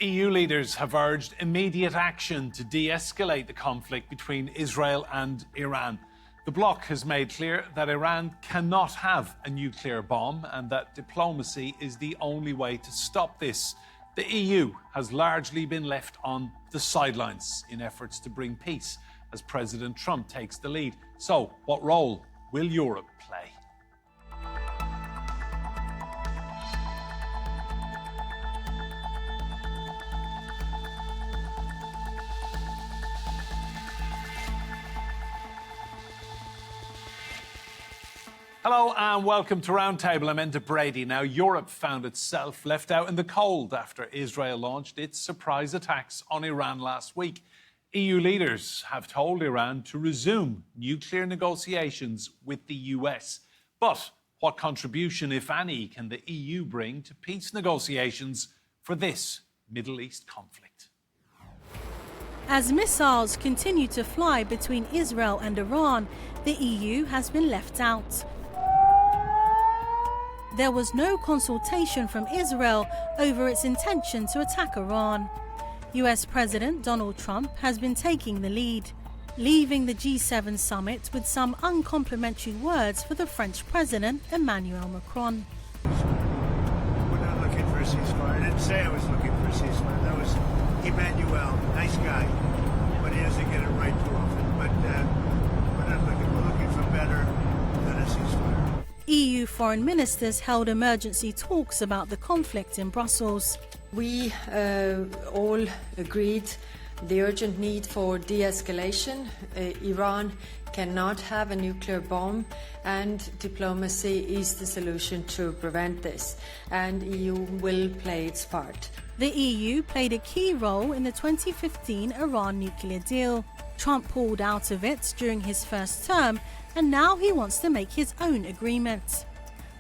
EU leaders have urged immediate action to de-escalate the conflict between Israel and Iran. The bloc has made clear that Iran cannot have a nuclear bomb and that diplomacy is the only way to stop this. The EU has largely been left on the sidelines in efforts to bring peace as President Trump takes the lead. So, what role will Europe play? Hello and welcome to Roundtable. I'm Enda Brady. Now, Europe found itself left out in the cold after Israel launched its surprise attacks on Iran last week. EU leaders have told Iran to resume nuclear negotiations with the US. But what contribution, if any, can the EU bring to peace negotiations for this Middle East conflict? As missiles continue to fly between Israel and Iran, the EU has been left out. There was no consultation from Israel over its intention to attack Iran. US President Donald Trump has been taking the lead, leaving the G7 summit with some uncomplimentary words for the French President Emmanuel Macron. We're not looking for a ceasefire. I didn't say I was looking for a ceasefire. That was Emmanuel, nice guy, but he doesn't get it right too often. But we're looking for better than a ceasefire. EU foreign ministers held emergency talks about the conflict in Brussels. We all agreed the urgent need for de-escalation. Iran cannot have a nuclear bomb, and diplomacy is the solution to prevent this. And EU will play its part. The EU played a key role in the 2015 Iran nuclear deal. Trump pulled out of it during his first term, and now he wants to make his own agreement.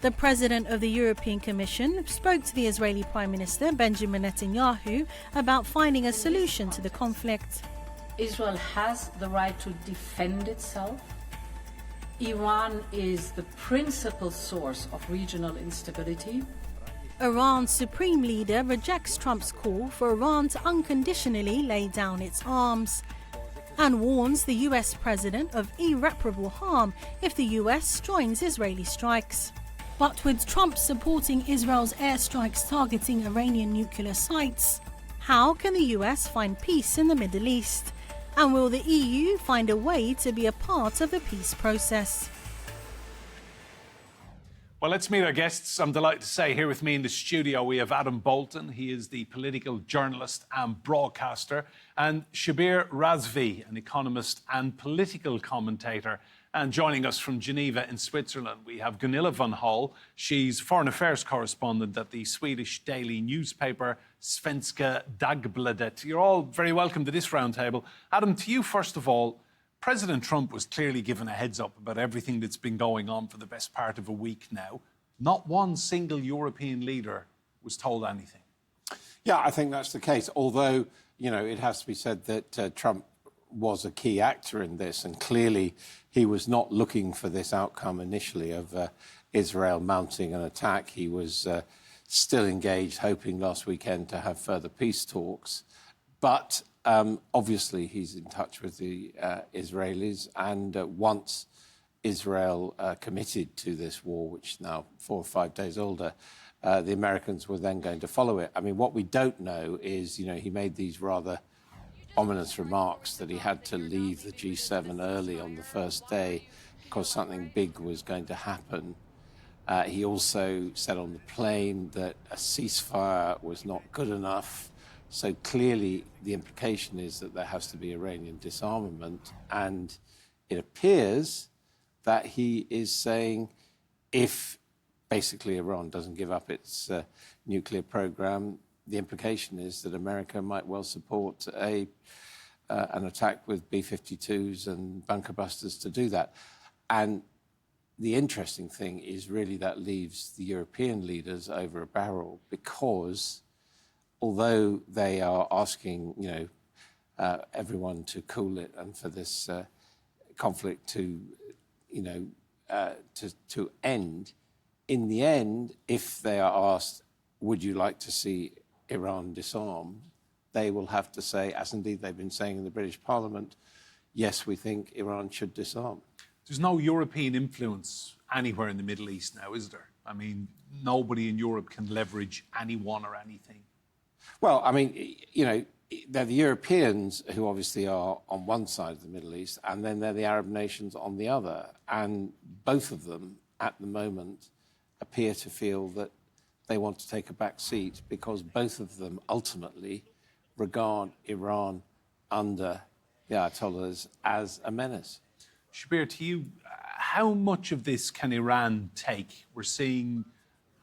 The president of the European Commission spoke to the Israeli Prime Minister Benjamin Netanyahu about finding a solution to the conflict. Israel has the right to defend itself. Iran is the principal source of regional instability. Iran's supreme leader rejects Trump's call for Iran to unconditionally lay down its arms and warns the US president of irreparable harm if the US joins Israeli strikes. But with Trump supporting Israel's airstrikes targeting Iranian nuclear sites, how can the US find peace in the Middle East? And will the EU find a way to be a part of the peace process? Well, let's meet our guests. I'm delighted to say here with me in the studio we have Adam Bolton. He is the political journalist and broadcaster, and Shabbir Razvi, an economist and political commentator. And joining us from Geneva in Switzerland, we have Gunilla van Hol. She's foreign affairs correspondent at the Swedish daily newspaper Svenska Dagbladet. You're all very welcome to this roundtable. Adam, to you first of all, President Trump was clearly given a heads up about everything that's been going on for the best part of a week now. Not one single European leader was told anything. Yeah, I think that's the case. Although, it has to be said that Trump was a key actor in this, and clearly he was not looking for this outcome initially of Israel mounting an attack. He was still engaged, hoping last weekend to have further peace talks. But obviously he's in touch with the Israelis, and once Israel committed to this war, which is now 4 or 5 days older, the Americans were then going to follow it. I mean, what we don't know is, he made these rather ominous remarks that he had to leave the G7 early on the first day because something big was going to happen. He also said on the plane that a ceasefire was not good enough. So clearly the implication is that there has to be Iranian disarmament. And it appears that he is saying if basically Iran doesn't give up its nuclear program, the implication is that America might well support an attack with B-52s and bunker busters to do that. And the interesting thing is really that leaves the European leaders over a barrel, because although they are asking, everyone to cool it and for this conflict to end, in the end, if they are asked, would you like to see Iran disarm, they will have to say, as indeed they've been saying in the British Parliament, yes, we think Iran should disarm. There's no European influence anywhere in the Middle East now, is there? I mean, nobody in Europe can leverage anyone or anything. Well, I mean, you know, they're the Europeans who obviously are on one side of the Middle East, and then they're the Arab nations on the other. And both of them, at the moment, appear to feel that they want to take a back seat because both of them ultimately regard Iran under the Ayatollahs as a menace. Shabbir, to you, how much of this can Iran take? We're seeing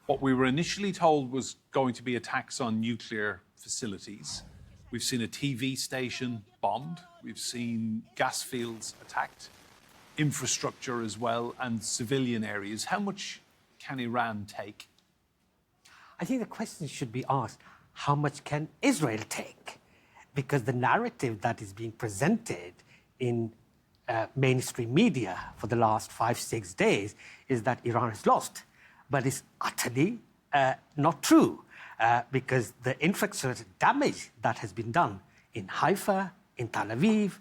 what we were initially told was going to be attacks on nuclear facilities. We've seen a TV station bombed. We've seen gas fields attacked, infrastructure as well, and civilian areas. How much can Iran take? I think the question should be asked, how much can Israel take? Because the narrative that is being presented in mainstream media for the last 5-6 days is that Iran has lost. But it's utterly not true, because the infrastructure damage that has been done in Haifa, in Tel Aviv,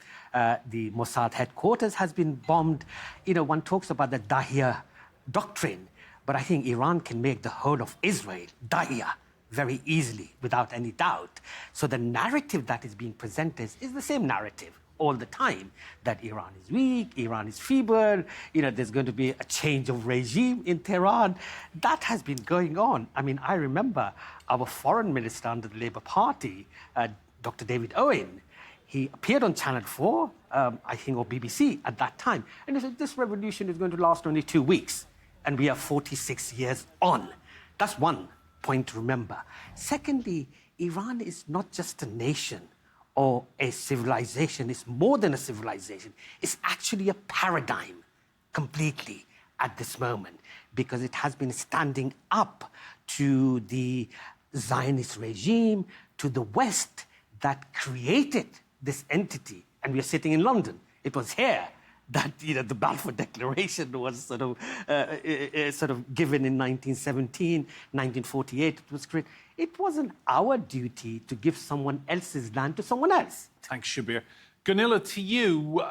the Mossad headquarters has been bombed. You know, one talks about the Dahia doctrine, but I think Iran can make the whole of Israel Dahia very easily, without any doubt. So the narrative that is being presented is the same narrative all the time, that Iran is weak, Iran is feeble, you know, there's going to be a change of regime in Tehran. That has been going on. I mean, I remember our foreign minister under the Labour Party, Dr. David Owen, he appeared on Channel 4, I think, or BBC at that time, and he said, this revolution is going to last only 2 weeks, and we are 46 years on. That's one point to remember. Secondly, Iran is not just a nation or a civilization. It's more than a civilization. It's actually a paradigm completely at this moment, because it has been standing up to the Zionist regime, to the West that created this entity. And we are sitting in London. It was here that, you know, the Balfour Declaration was sort of given in 1917, 1948. It was created. It wasn't our duty to give someone else's land to someone else. Thanks, Shabbir. Gunilla, to you,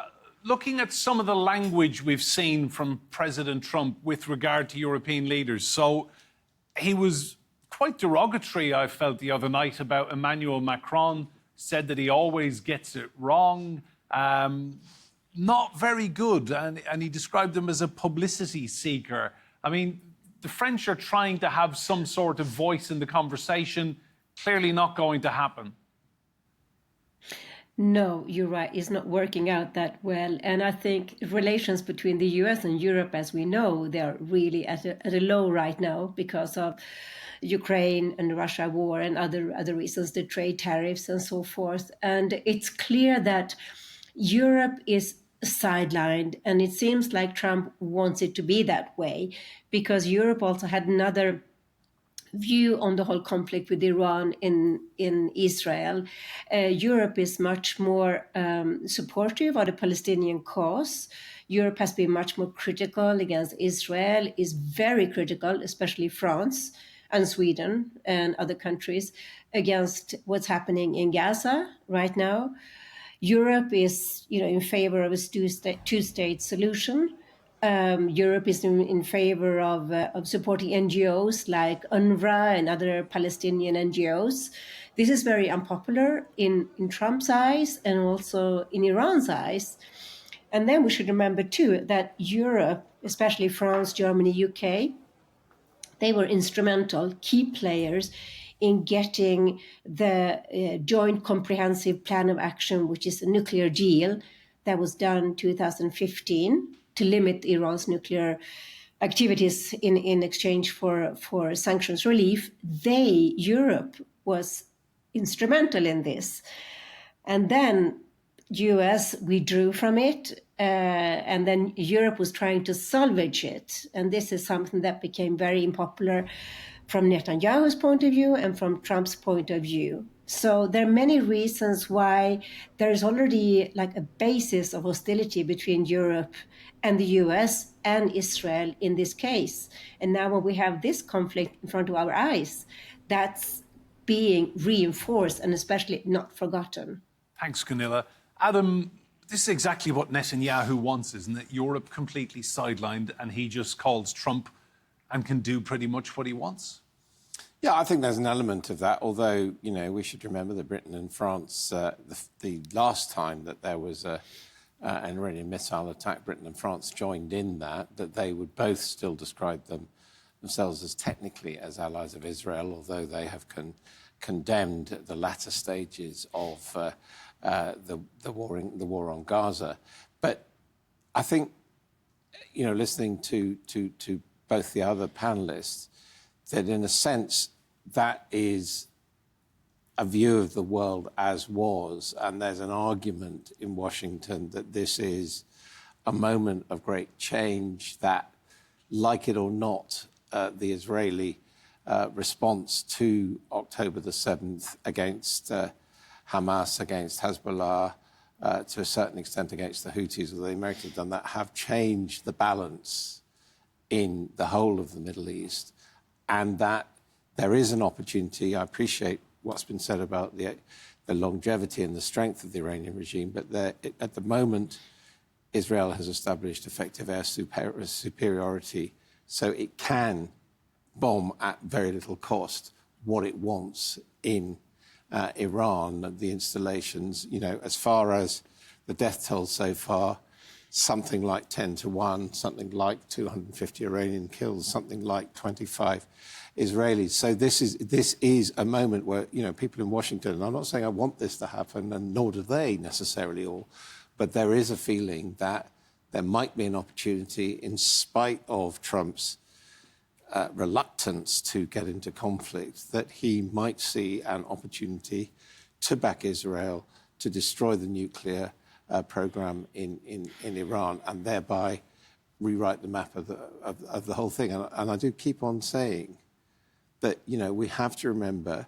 looking at some of the language we've seen from President Trump with regard to European leaders, so he was quite derogatory, I felt, the other night about Emmanuel Macron, said that he always gets it wrong. Not very good, and he described him as a publicity seeker. I mean, the French are trying to have some sort of voice in the conversation, clearly not going to happen. No, you're right. It's not working out that well. And I think relations between the US and Europe, as we know, they're really at a low right now because of Ukraine and the Russia war and other reasons, the trade tariffs and so forth. And it's clear that Europe is sidelined, and it seems like Trump wants it to be that way, because Europe also had another view on the whole conflict with Iran in Israel. Europe is much more supportive of the Palestinian cause. Europe has been much more critical against Israel, is very critical, especially France and Sweden and other countries, against what's happening in Gaza right now. Europe is, in favor of a two-state solution. Europe is in favor of supporting NGOs like UNRWA and other Palestinian NGOs. This is very unpopular in Trump's eyes and also in Iran's eyes. And then we should remember, too, that Europe, especially France, Germany, UK, they were instrumental, key players in getting the Joint Comprehensive Plan of Action, which is a nuclear deal that was done in 2015 to limit Iran's nuclear activities in exchange for sanctions relief. Europe was instrumental in this. And then US withdrew from it, and then Europe was trying to salvage it. And this is something that became very unpopular from Netanyahu's point of view and from Trump's point of view. So there are many reasons why there is already like a basis of hostility between Europe and the US and Israel in this case. And now when we have this conflict in front of our eyes, that's being reinforced and especially not forgotten. Thanks, Gunilla. Adam, this is exactly what Netanyahu wants, isn't it? Europe completely sidelined, and he just calls Trump and can do pretty much what he wants. Yeah, I think there's an element of that, although, you know, we should remember that Britain and France, the last time that there was an Iranian missile attack, Britain and France joined in that they would both still describe themselves as technically as allies of Israel, although they have condemned the latter stages of the war on Gaza. But I think, you know, listening to both the other panelists, that in a sense that is a view of the world as was, and there's an argument in Washington that this is a moment of great change, that, like it or not, the Israeli response to October the 7th against Hamas, against Hezbollah, to a certain extent against the Houthis, although the Americans have done that, have changed the balance in the whole of the Middle East, and that there is an opportunity. I appreciate what's been said about the longevity and the strength of the Iranian regime, but at the moment, Israel has established effective air superiority, so it can bomb at very little cost what it wants in Iran. The installations, you know, as far as the death toll so far, something like 10 to 1, something like 250 Iranian kills, something like 25 Israelis. So this is a moment where, you know, people in Washington, and I'm not saying I want this to happen, and nor do they necessarily all, but there is a feeling that there might be an opportunity, in spite of Trump's reluctance to get into conflict, that he might see an opportunity to back Israel, to destroy the nuclear program in Iran, and thereby rewrite the map of the whole thing. And I do keep on saying that, you know, we have to remember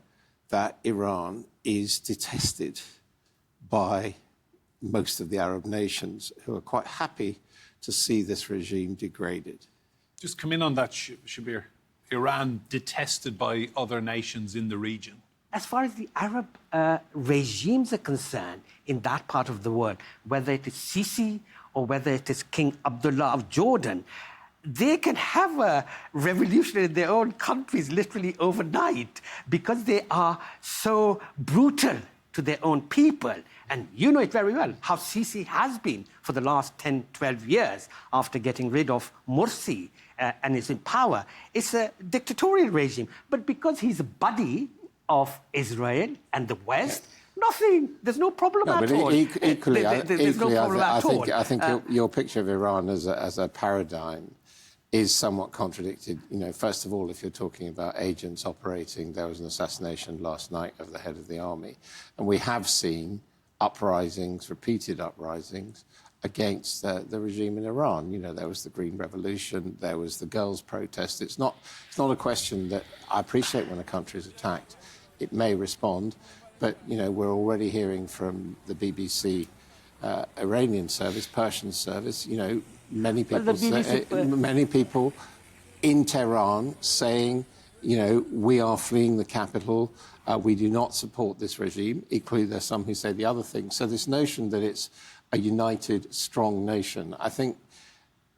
that Iran is detested by most of the Arab nations, who are quite happy to see this regime degraded. Just come in on that, Shabbir. Iran detested by other nations in the region. As far as the Arab regimes are concerned in that part of the world, whether it is Sisi or whether it is King Abdullah of Jordan, they can have a revolution in their own countries literally overnight because they are so brutal to their own people. And you know it very well, how Sisi has been for the last 10, 12 years after getting rid of Morsi and is in power. It's a dictatorial regime. But because he's a buddy of Israel and the West, nothing. There's no problem at all. Equally, there's no problem at all. I think your picture of Iran as a paradigm is somewhat contradicted. You know, first of all, if you're talking about agents operating, there was an assassination last night of the head of the army. And we have seen uprisings, repeated uprisings, against the regime in Iran. You know, there was the Green Revolution, there was the girls' protest. It's not a question that I appreciate when a country is attacked. It may respond, but, you know, we're already hearing from the BBC Iranian service, Persian service, you know, many people in Tehran saying, you know, we are fleeing the capital, we do not support this regime. Equally, there's some who say the other thing. So this notion that it's a united, strong nation, I think,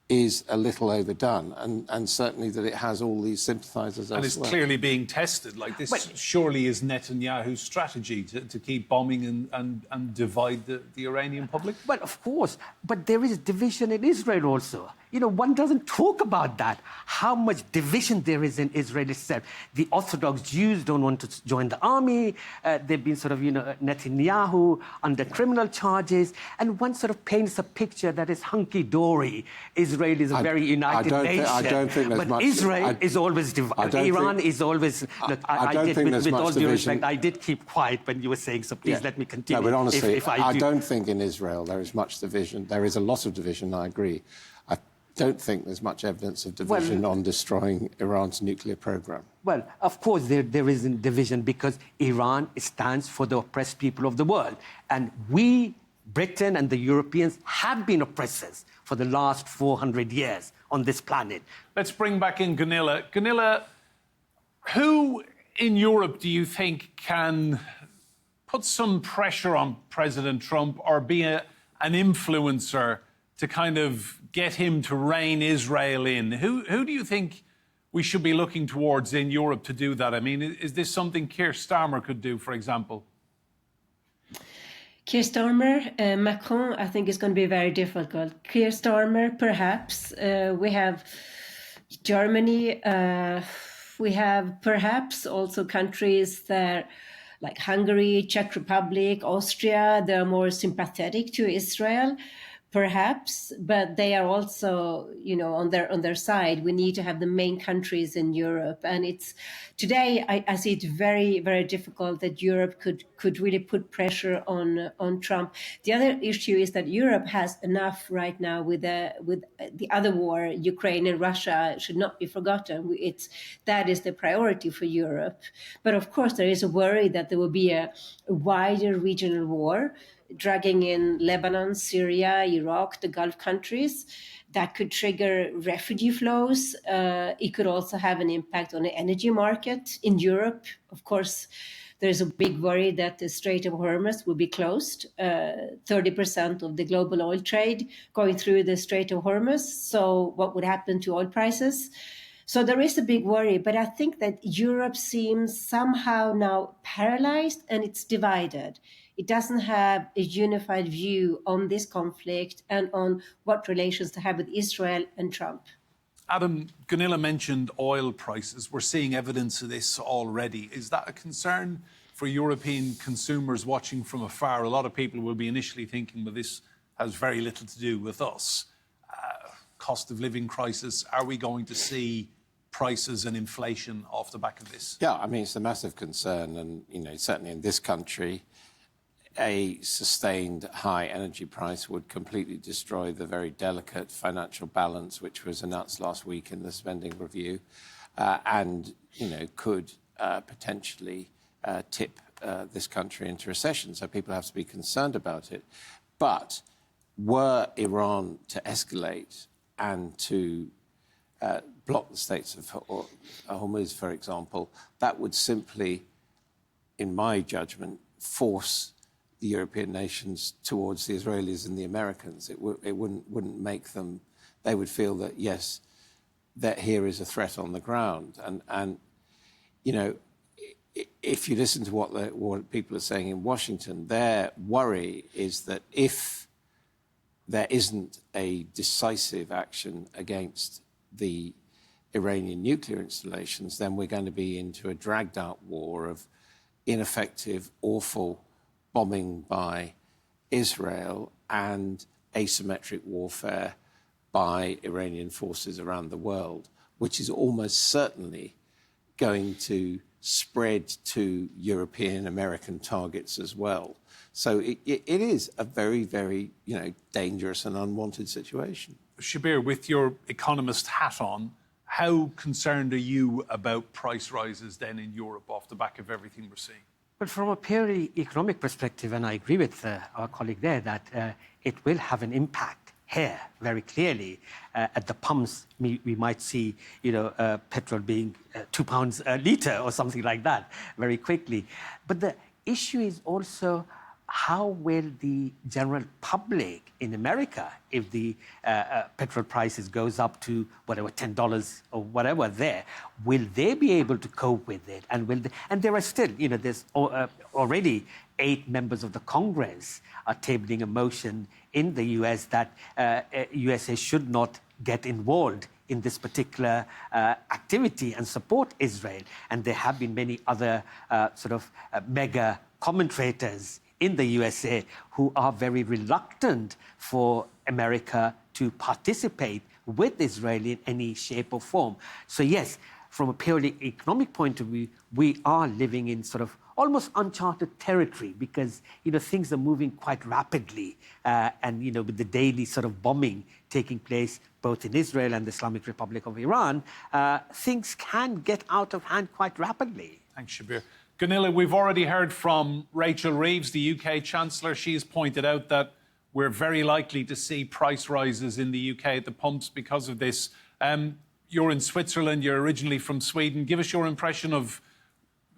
is a little overdone, and certainly that it has all these sympathisers elsewhere. And it's clearly being tested. Like, this surely is Netanyahu's strategy to keep bombing and divide the Iranian public? Well, of course, but there is division in Israel also. You know, one doesn't talk about that, how much division there is in Israel itself. The Orthodox Jews don't want to join the army. They've been sort of, you know, Netanyahu under criminal charges. And one sort of paints a picture that is hunky-dory. Israel is a very united nation. I don't think there's but much... Israel is always divided. Iran is always... Look, I don't think there's with much all due division. respect, I did keep quiet when you were saying, so please let me continue. No, but honestly, if I don't think in Israel there is much division. There is a lot of division, I agree. I don't think there's much evidence of division on destroying Iran's nuclear program. Well, of course there isn't division because Iran stands for the oppressed people of the world. And we, Britain and the Europeans, have been oppressors for the last 400 years on this planet. Let's bring back in Gunilla. Gunilla, who in Europe do you think can put some pressure on President Trump or be an influencer to kind of get him to rein Israel in? Who do you think we should be looking towards in Europe to do that? I mean, is this something Keir Starmer could do, for example? Keir Starmer, Macron, I think is going to be very difficult. Keir Starmer, perhaps. We have Germany. We have perhaps also countries that, like Hungary, Czech Republic, Austria, they're more sympathetic to Israel, perhaps, but they are also, on their side. We need to have the main countries in Europe, and it's today I see it very, very difficult that Europe could really put pressure on Trump. The other issue is that Europe has enough right now with the other war, Ukraine and Russia should not be forgotten. That is the priority for Europe, but of course there is a worry that there will be a wider regional war, dragging in Lebanon, Syria, Iraq, the Gulf countries. That could trigger refugee flows. It could also have an impact on the energy market in Europe. Of course, there's a big worry that the Strait of Hormuz will be closed. 30% of the global oil trade going through the Strait of Hormuz. So what would happen to oil prices? So there is a big worry, but I think that Europe seems somehow now paralyzed and it's divided. It doesn't have a unified view on this conflict and on what relations to have with Israel and Trump. Adam, Gunilla mentioned oil prices. We're seeing evidence of this already. Is that a concern for European consumers watching from afar? A lot of people will be initially thinking, well, this has very little to do with us. Cost of living crisis. Are we going to see prices and inflation off the back of this? Yeah, I mean, it's a massive concern. And, certainly in this country, a sustained high energy price would completely destroy the very delicate financial balance which was announced last week in the spending review and, could potentially tip this country into recession. So people have to be concerned about it. But were Iran to escalate and to block the Straits of Hormuz, for example, that would simply, in my judgment, force the European nations towards the Israelis and the Americans. It wouldn't make them. They would feel that yes, that here is a threat on the ground. And if you listen to what people are saying in Washington, their worry is that if there isn't a decisive action against the Iranian nuclear installations, then we're going to be into a dragged-out war of ineffective, awful bombing by Israel and asymmetric warfare by Iranian forces around the world, which is almost certainly going to spread to European, American targets as well. So it is a very, very, dangerous and unwanted situation. Shabbir, with your economist hat on, how concerned are you about price rises then in Europe off the back of everything we're seeing? But from a purely economic perspective, and I agree with our colleague there, that it will have an impact here very clearly. At the pumps, we might see, petrol being £2 a litre or something like that very quickly. But the issue is also how will the general public in America, if the petrol prices goes up to whatever, $10 or whatever there, will they be able to cope with it? And there are still, there's already 8 members of the Congress are tabling a motion in the US that USA should not get involved in this particular activity and support Israel. And there have been many other mega commentators in the USA who are very reluctant for America to participate with Israel in any shape or form. So yes, from a purely economic point of view, we are living in almost uncharted territory because, things are moving quite rapidly. And, with the daily bombing taking place both in Israel and the Islamic Republic of Iran, things can get out of hand quite rapidly. Thanks, Shabbir. Gunilla, we've already heard from Rachel Reeves, the UK Chancellor. She's pointed out that we're very likely to see price rises in the UK at the pumps because of this. You're in Switzerland, you're originally from Sweden. Give us your impression of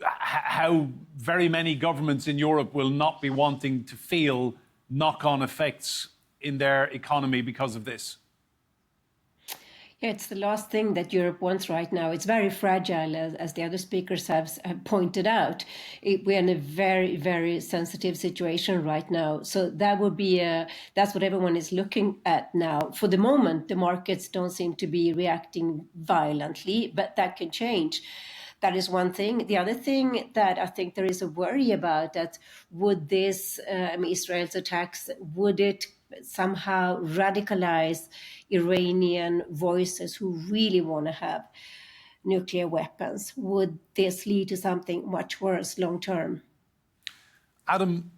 how very many governments in Europe will not be wanting to feel knock-on effects in their economy because of this? Yeah, it's the last thing that Europe wants right now. It's very fragile, as the other speakers have pointed out. We're in a very, very sensitive situation right now. So that would be that's what everyone is looking at now. For the moment, the markets don't seem to be reacting violently, but that can change. That is one thing. The other thing that I think there is a worry about, that would this, Israel's attacks, would it somehow radicalize Iranian voices who really want to have nuclear weapons? Would this lead to something much worse long term? Adam,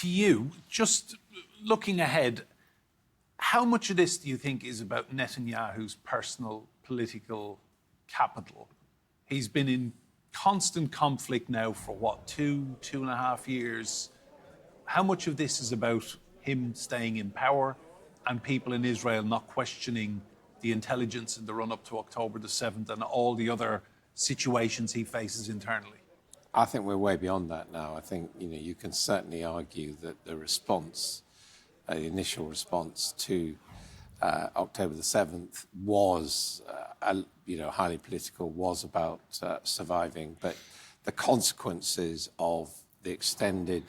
to you, just looking ahead, how much of this do you think is about Netanyahu's personal political capital? He's been in constant conflict now for what, 2.5 years? How much of this is about him staying in power and people in Israel not questioning the intelligence in the run-up to October the 7th and all the other situations he faces internally? I think we're way beyond that now. I think, you can certainly argue that the response, the initial response to October the 7th was, highly political, was about surviving. But the consequences of the extended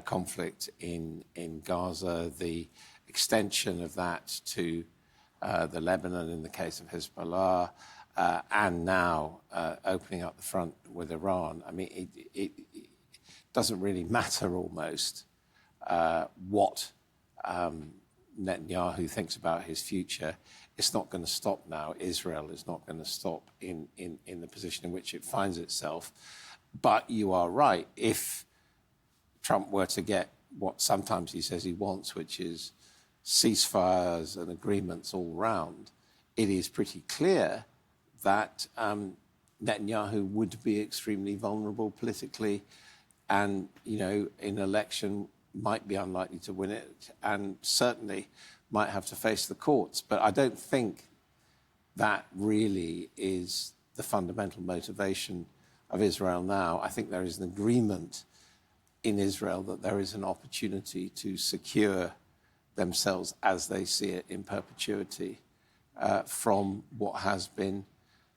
conflict in Gaza, the extension of that to the Lebanon in the case of Hezbollah, and now opening up the front with Iran. I mean, it doesn't really matter almost what Netanyahu thinks about his future. It's not going to stop now. Israel is not going to stop in the position in which it finds itself. But you are right. If Trump were to get what sometimes he says he wants, which is ceasefires and agreements all round, it is pretty clear that Netanyahu would be extremely vulnerable politically and, in an election might be unlikely to win it and certainly might have to face the courts. But I don't think that really is the fundamental motivation of Israel now. I think there is an agreement in Israel that there is an opportunity to secure themselves as they see it in perpetuity from what has been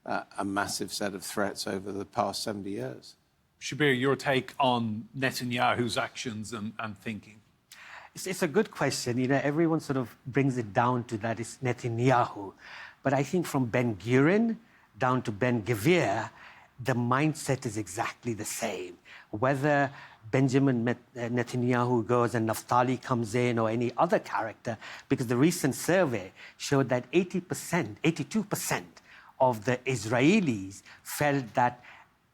a massive set of threats over the past 70 years. Shabbir, your take on Netanyahu's actions and thinking? It's a good question. Everyone sort of brings it down to that it's Netanyahu. But I think from Ben Gurion down to Ben Gvir, the mindset is exactly the same. Whether Benjamin Netanyahu goes and Naftali comes in or any other character, because the recent survey showed that 82% of the Israelis felt that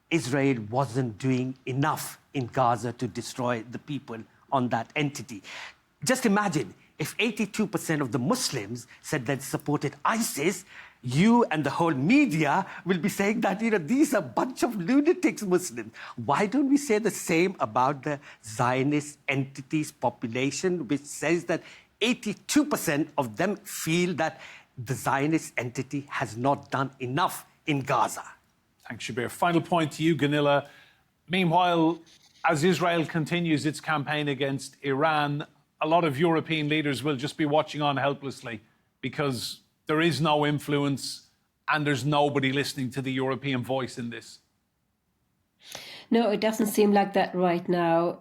Israel wasn't doing enough in Gaza to destroy the people on that entity. Just imagine if 82% of the Muslims said they supported ISIS, you and the whole media will be saying that, these are a bunch of lunatics, Muslims. Why don't we say the same about the Zionist entity's population, which says that 82% of them feel that the Zionist entity has not done enough in Gaza? Thanks, Shabbir. Final point to you, Gunilla. Meanwhile, as Israel continues its campaign against Iran, a lot of European leaders will just be watching on helplessly because there is no influence and there's nobody listening to the European voice in this. No, it doesn't seem like that right now.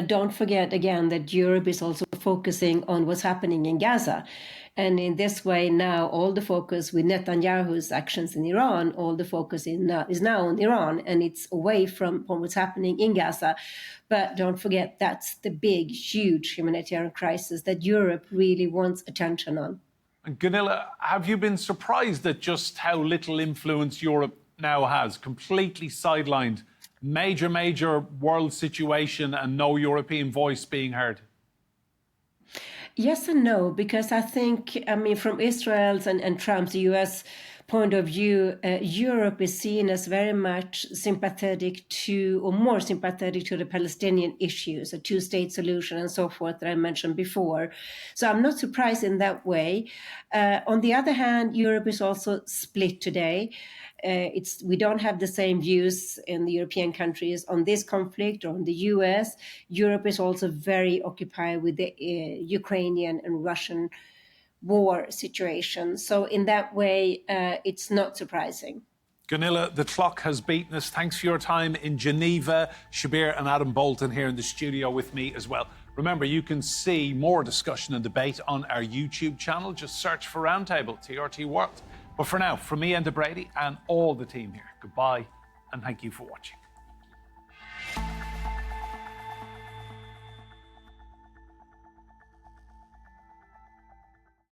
Don't forget, again, that Europe is also focusing on what's happening in Gaza. And in this way, now all the focus with Netanyahu's actions in Iran, all the focus is now on Iran, and it's away from what's happening in Gaza. But don't forget, that's the big, huge humanitarian crisis that Europe really wants attention on. And Gunilla, have you been surprised at just how little influence Europe now has? Completely sidelined, major world situation and no European voice being heard? Yes and no, because I think, from Israel's and Trump's, the US point of view, Europe is seen as very much sympathetic to, or more sympathetic to, the Palestinian issues, a two-state solution and so forth that I mentioned before. So I'm not surprised in that way. On the other hand, Europe is also split today. We don't have the same views in the European countries on this conflict or on the US. Europe is also very occupied with the Ukrainian and Russian war situation. So in that way, it's not surprising. Gunilla, the clock has beaten us. Thanks for your time in Geneva. Shabbir and Adam Bolton here in the studio with me as well. Remember, you can see more discussion and debate on our YouTube channel. Just search for Roundtable, TRT World. But for now, from me, Enda Brady, and all the team here, goodbye and thank you for watching.